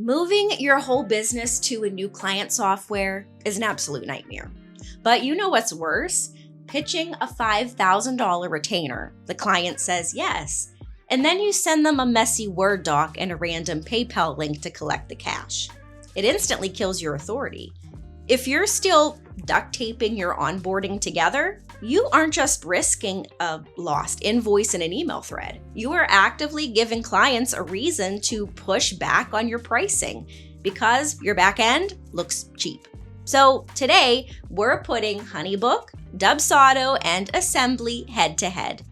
Moving your whole business to a new client software is an absolute nightmare. But you know what's worse? Pitching a $5,000 retainer. The client says yes, and then you send them a messy Word doc and a random PayPal link to collect the cash. It instantly kills your authority. If you're still duct taping your onboarding together, you aren't just risking a lost invoice in an email thread. You are actively giving clients a reason to push back on your pricing because your back end looks cheap. So today, we're putting Honeybook, Dubsado, and Assembly head to head.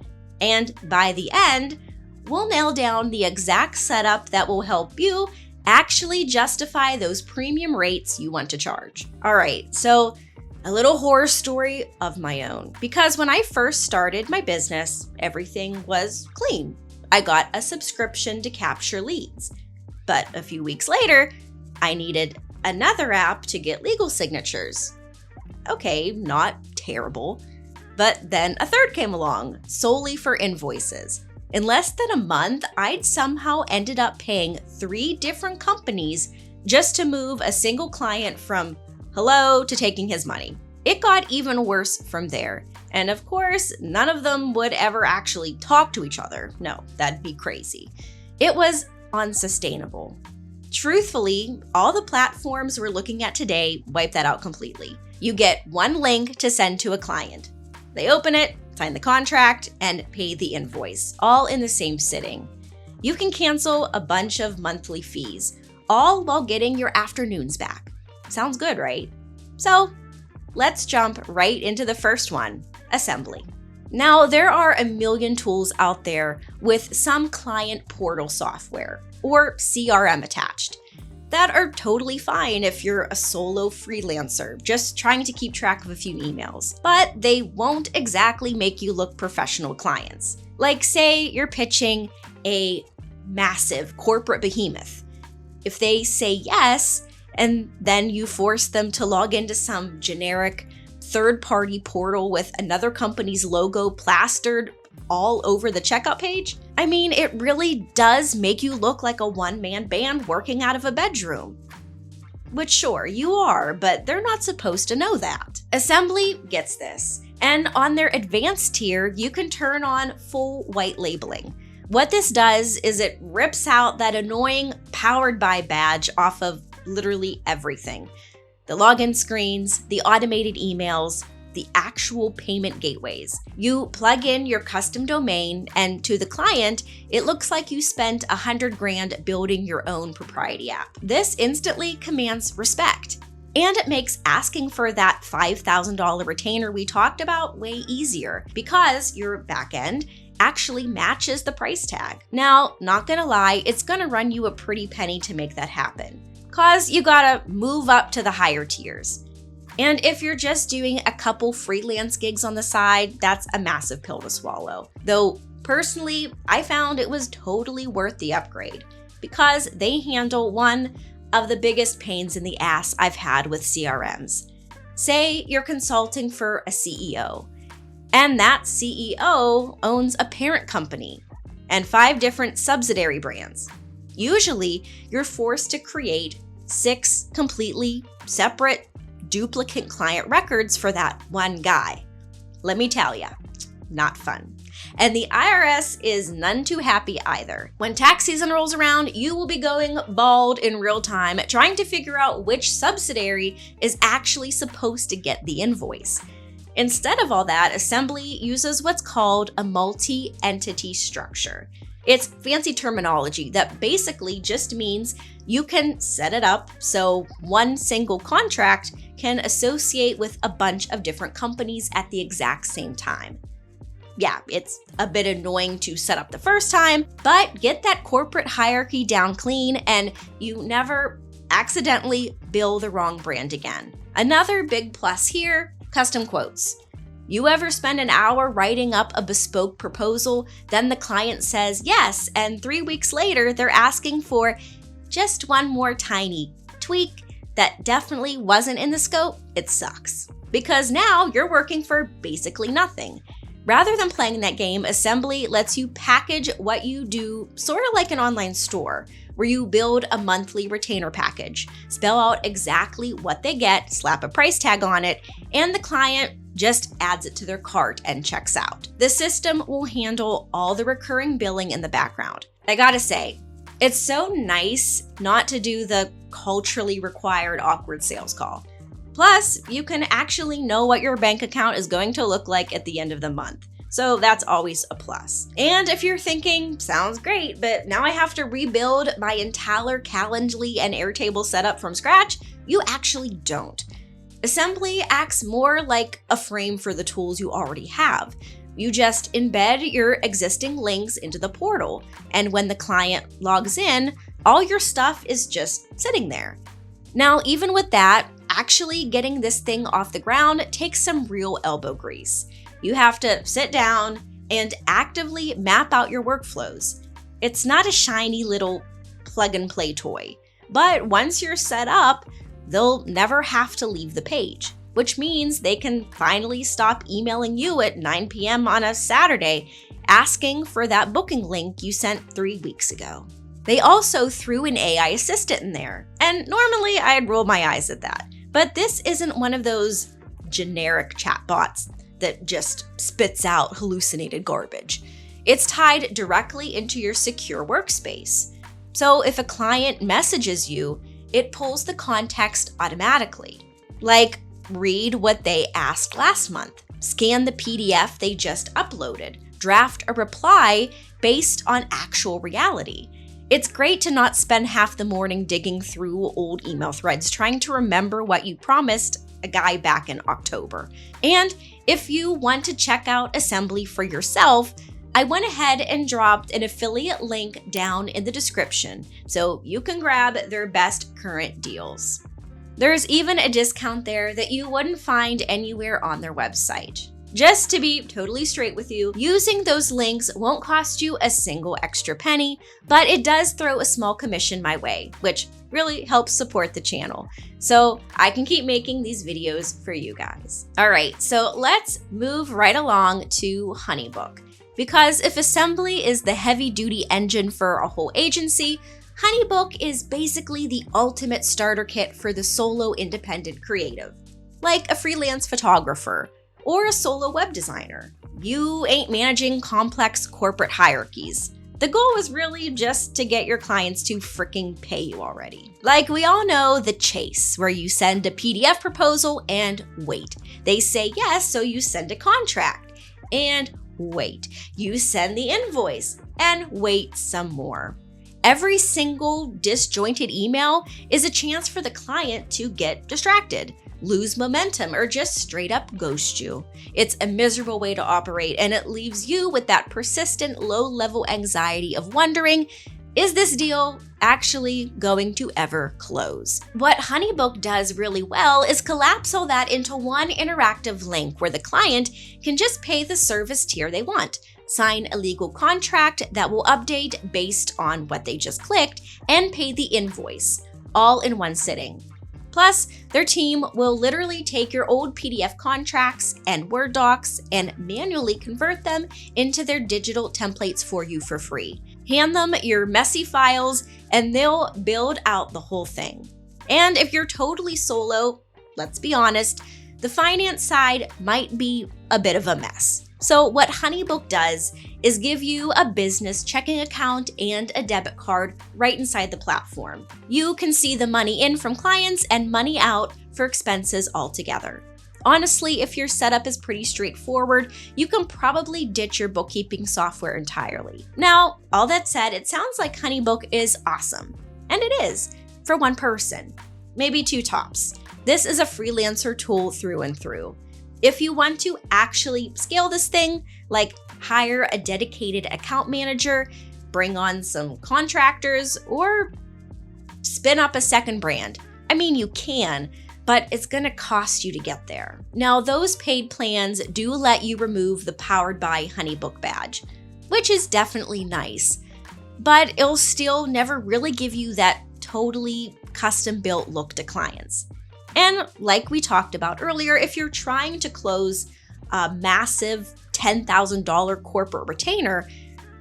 And by the end, we'll nail down the exact setup that will help you actually justify those premium rates you want to charge. All right, so a little horror story of my own. Because when I first started my business, everything was clean. I got a subscription to capture leads. But a few weeks later, I needed another app to get legal signatures. Okay, not terrible. But then a third came along, solely for invoices. In less than a month, I'd somehow ended up paying 3 different companies just to move a single client from hello to taking his money. It got even worse from there. And of course, none of them would ever actually talk to each other. No, that'd be crazy. It was unsustainable. Truthfully, all the platforms we're looking at today wipe that out completely. You get one link to send to a client. They open it, sign the contract, and pay the invoice, all in the same sitting. You can cancel a bunch of monthly fees, all while getting your afternoons back. Sounds good, right? So let's jump right into the first one, Assembly. Now, there are a million tools out there with some client portal software, or CRM attached, that are totally fine if you're a solo freelancer just trying to keep track of a few emails, but they won't exactly make you look professional clients. Like say you're pitching a massive corporate behemoth. If they say yes, and then you force them to log into some generic third-party portal with another company's logo plastered all over the checkout page, I mean, it really does make you look like a one-man band working out of a bedroom. Which sure, you are, but they're not supposed to know that. Assembly gets this, and on their advanced tier, you can turn on full white labeling. What this does is it rips out that annoying powered by badge off of literally everything. The login screens, the automated emails, the actual payment gateways. You plug in your custom domain, and to the client, it looks like you spent $100,000 building your own proprietary app. This instantly commands respect. And it makes asking for that $5,000 retainer we talked about way easier because your backend actually matches the price tag. Now, not gonna lie, it's gonna run you a pretty penny to make that happen, cause you gotta move up to the higher tiers. And if you're just doing a couple freelance gigs on the side, that's a massive pill to swallow. Though personally, I found it was totally worth the upgrade because they handle one of the biggest pains in the ass I've had with CRMs. Say you're consulting for a CEO, and that CEO owns a parent company and 5 different subsidiary brands. Usually, you're forced to create 6 completely separate duplicate client records for that one guy. Let me tell ya, not fun. And the IRS is none too happy either. When tax season rolls around, you will be going bald in real time trying to figure out which subsidiary is actually supposed to get the invoice. Instead of all that, Assembly uses what's called a multi-entity structure. It's fancy terminology that basically just means you can set it up so one single contract can associate with a bunch of different companies at the exact same time. Yeah, it's a bit annoying to set up the first time, but get that corporate hierarchy down clean and you never accidentally bill the wrong brand again. Another big plus here, custom quotes. You ever spend an hour writing up a bespoke proposal, then the client says yes, and 3 weeks later they're asking for just one more tiny tweak that definitely wasn't in the scope? It sucks. Because now you're working for basically nothing. Rather than playing that game, Assembly lets you package what you do sort of like an online store, where you build a monthly retainer package, spell out exactly what they get, slap a price tag on it, and the client just adds it to their cart and checks out. The system will handle all the recurring billing in the background. I gotta say, it's so nice not to do the culturally required awkward sales call. Plus, you can actually know what your bank account is going to look like at the end of the month. So that's always a plus. And if you're thinking, sounds great, but now I have to rebuild my entire Calendly and Airtable setup from scratch, you actually don't. Assembly acts more like a frame for the tools you already have. You just embed your existing links into the portal, and when the client logs in, all your stuff is just sitting there. Now, even with that, actually getting this thing off the ground takes some real elbow grease. You have to sit down and actively map out your workflows. It's not a shiny little plug-and-play toy, but once you're set up, they'll never have to leave the page, which means they can finally stop emailing you at 9 p.m. on a Saturday asking for that booking link you sent 3 weeks ago. They also threw an AI assistant in there, and normally I'd roll my eyes at that, but this isn't one of those generic chatbots that just spits out hallucinated garbage. It's tied directly into your secure workspace. So if a client messages you, it pulls the context automatically. Like, read what they asked last month, scan the PDF they just uploaded, draft a reply based on actual reality. It's great to not spend half the morning digging through old email threads trying to remember what you promised a guy back in October. And if you want to check out Assembly for yourself, I went ahead and dropped an affiliate link down in the description so you can grab their best current deals. There's even a discount there that you wouldn't find anywhere on their website. Just to be totally straight with you, using those links won't cost you a single extra penny, but it does throw a small commission my way, which really helps support the channel, so I can keep making these videos for you guys. All right, so let's move right along to Honeybook. Because if Assembly is the heavy-duty engine for a whole agency, Honeybook is basically the ultimate starter kit for the solo independent creative, like a freelance photographer or a solo web designer. You ain't managing complex corporate hierarchies. The goal is really just to get your clients to freaking pay you already. Like, we all know the chase, where you send a PDF proposal and wait. They say yes, so you send a contract. And wait. You send the invoice and wait some more. Every single disjointed email is a chance for the client to get distracted, lose momentum, or just straight up ghost you. It's a miserable way to operate, and it leaves you with that persistent low-level anxiety of wondering, is this deal actually going to ever close? What Honeybook does really well is collapse all that into one interactive link where the client can just pay the service tier they want, sign a legal contract that will update based on what they just clicked, and pay the invoice, all in one sitting. Plus, their team will literally take your old PDF contracts and Word docs and manually convert them into their digital templates for you for free. Hand them your messy files and they'll build out the whole thing. And if you're totally solo, let's be honest, the finance side might be a bit of a mess. So what Honeybook does is give you a business checking account and a debit card right inside the platform. You can see the money in from clients and money out for expenses altogether. Honestly, if your setup is pretty straightforward, you can probably ditch your bookkeeping software entirely. Now, all that said, it sounds like Honeybook is awesome. And it is, for one person, maybe two tops. This is a freelancer tool through and through. If you want to actually scale this thing, like hire a dedicated account manager, bring on some contractors, or spin up a second brand, I mean, you can, but it's gonna cost you to get there. Now, those paid plans do let you remove the Powered by Honeybook badge, which is definitely nice, but it'll still never really give you that totally custom-built look to clients. And like we talked about earlier, if you're trying to close a massive $10,000 corporate retainer,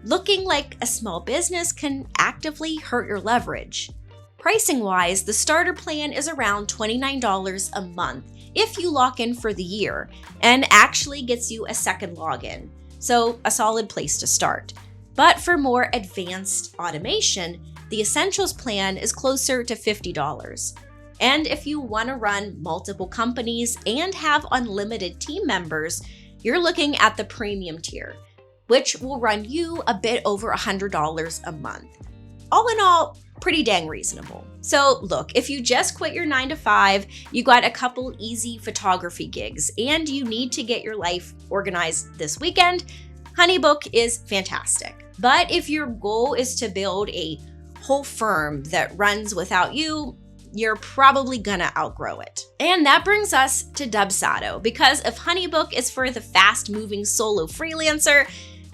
looking like a small business can actively hurt your leverage. Pricing-wise, the starter plan is around $29 a month if you lock in for the year, and actually gets you a second login, so a solid place to start. But for more advanced automation, the Essentials plan is closer to $50. And if you want to run multiple companies and have unlimited team members, you're looking at the premium tier, which will run you a bit over $100 a month. All in all, pretty dang reasonable. So look, if you just quit your 9-to-5, you got a couple easy photography gigs, and you need to get your life organized this weekend, Honeybook is fantastic. But if your goal is to build a whole firm that runs without you, you're probably gonna outgrow it. And that brings us to Dubsado, because if Honeybook is for the fast-moving solo freelancer,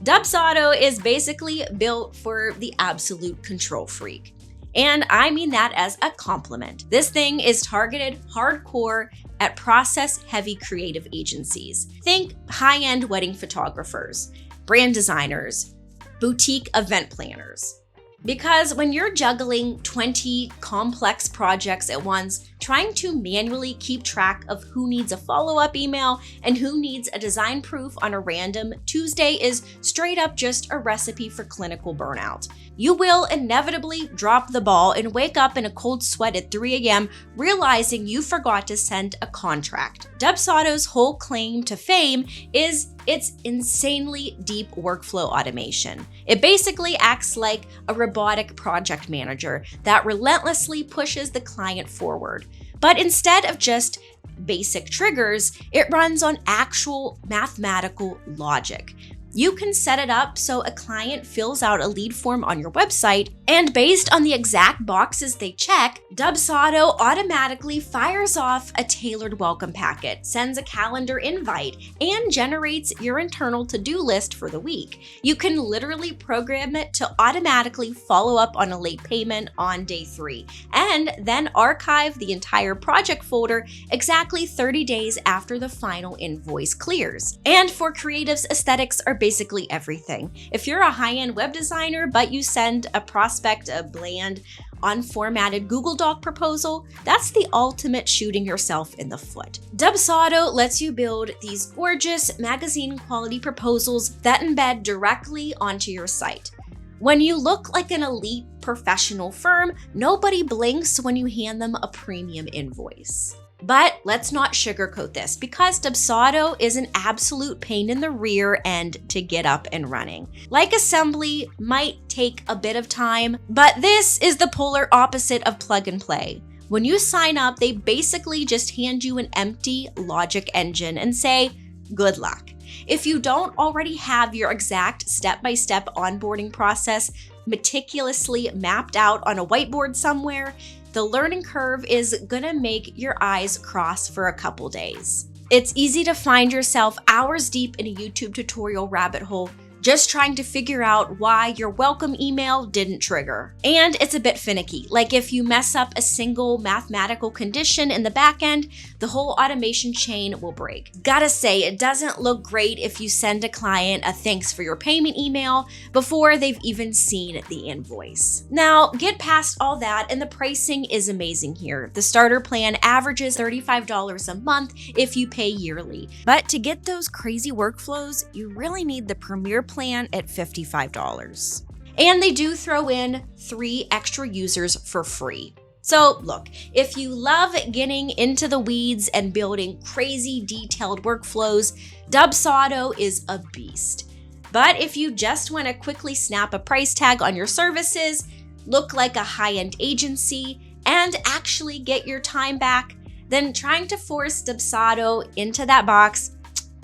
Dubsado is basically built for the absolute control freak. And I mean that as a compliment. This thing is targeted hardcore at process-heavy creative agencies. Think high-end wedding photographers, brand designers, boutique event planners. Because when you're juggling 20 complex projects at once, trying to manually keep track of who needs a follow-up email and who needs a design proof on a random Tuesday is straight up just a recipe for clinical burnout. You will inevitably drop the ball and wake up in a cold sweat at 3 a.m. realizing you forgot to send a contract. Dubsado's whole claim to fame is its insanely deep workflow automation. It basically acts like a robotic project manager that relentlessly pushes the client forward. But instead of just basic triggers, it runs on actual mathematical logic. You can set it up so a client fills out a lead form on your website, and based on the exact boxes they check, Dubsado automatically fires off a tailored welcome packet, sends a calendar invite, and generates your internal to-do list for the week. You can literally program it to automatically follow up on a late payment on day 3, and then archive the entire project folder exactly 30 days after the final invoice clears. And for creatives, aesthetics are basically everything. If you're a high-end web designer, but you send a prospect a bland, unformatted Google Doc proposal, that's the ultimate shooting yourself in the foot. Dubsado lets you build these gorgeous magazine-quality proposals that embed directly onto your site. When you look like an elite professional firm, nobody blinks when you hand them a premium invoice. But let's not sugarcoat this, because Dubsado is an absolute pain in the rear end to get up and running. Like assembly might take a bit of time, but this is the polar opposite of plug and play. When you sign up, they basically just hand you an empty logic engine and say, good luck. If you don't already have your exact step-by-step onboarding process meticulously mapped out on a whiteboard somewhere, the learning curve is gonna make your eyes cross for a couple days. It's easy to find yourself hours deep in a YouTube tutorial rabbit hole just trying to figure out why your welcome email didn't trigger. And it's a bit finicky. Like if you mess up a single mathematical condition in the back end, the whole automation chain will break. Gotta say, it doesn't look great if you send a client a thanks for your payment email before they've even seen the invoice. Now, get past all that and the pricing is amazing here. The starter plan averages $35 a month if you pay yearly. But to get those crazy workflows, you really need the Premier plan at $55. And they do throw in 3 extra users for free. So look, if you love getting into the weeds and building crazy detailed workflows, Dubsado is a beast. But if you just want to quickly snap a price tag on your services, look like a high-end agency, and actually get your time back, then trying to force Dubsado into that box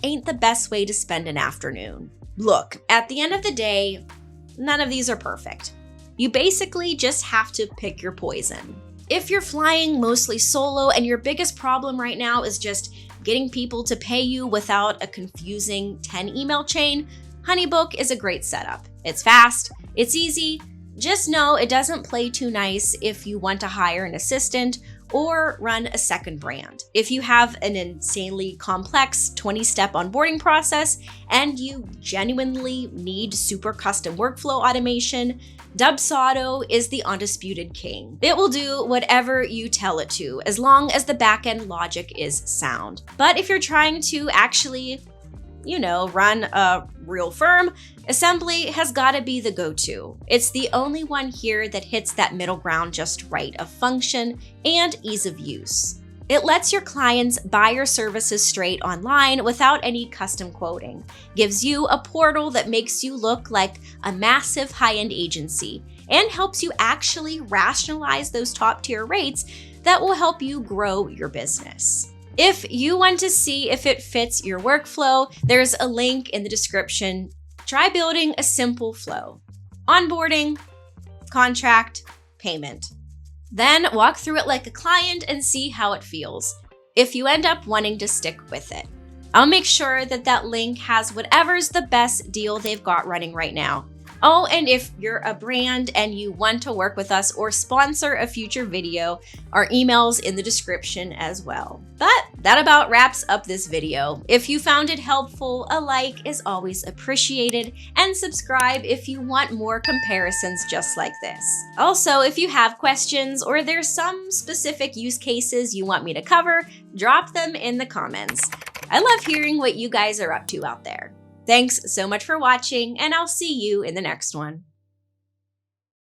ain't the best way to spend an afternoon. Look, at the end of the day, none of these are perfect. You basically just have to pick your poison. If you're flying mostly solo and your biggest problem right now is just getting people to pay you without a confusing 10 email chain, Honeybook is a great setup. It's fast, it's easy, Just know it doesn't play too nice if you want to hire an assistant or run a second brand. If you have an insanely complex 20-step onboarding process and you genuinely need super custom workflow automation, Dubsado is the undisputed king. It will do whatever you tell it to, as long as the backend logic is sound. But if you're trying to actually, run a real firm, Assembly has got to be the go-to. It's the only one here that hits that middle ground just right of function and ease of use. It lets your clients buy your services straight online without any custom quoting, gives you a portal that makes you look like a massive high-end agency, and helps you actually rationalize those top-tier rates that will help you grow your business. If you want to see if it fits your workflow, there's a link in the description. Try building a simple flow: onboarding, contract, payment. Then walk through it like a client and see how it feels, if you end up wanting to stick with it. I'll make sure that link has whatever's the best deal they've got running right now. Oh, and if you're a brand and you want to work with us or sponsor a future video, our email's in the description as well. But that about wraps up this video. If you found it helpful, a like is always appreciated, and subscribe if you want more comparisons just like this. Also, if you have questions or there's some specific use cases you want me to cover, drop them in the comments. I love hearing what you guys are up to out there. Thanks so much for watching, and I'll see you in the next one.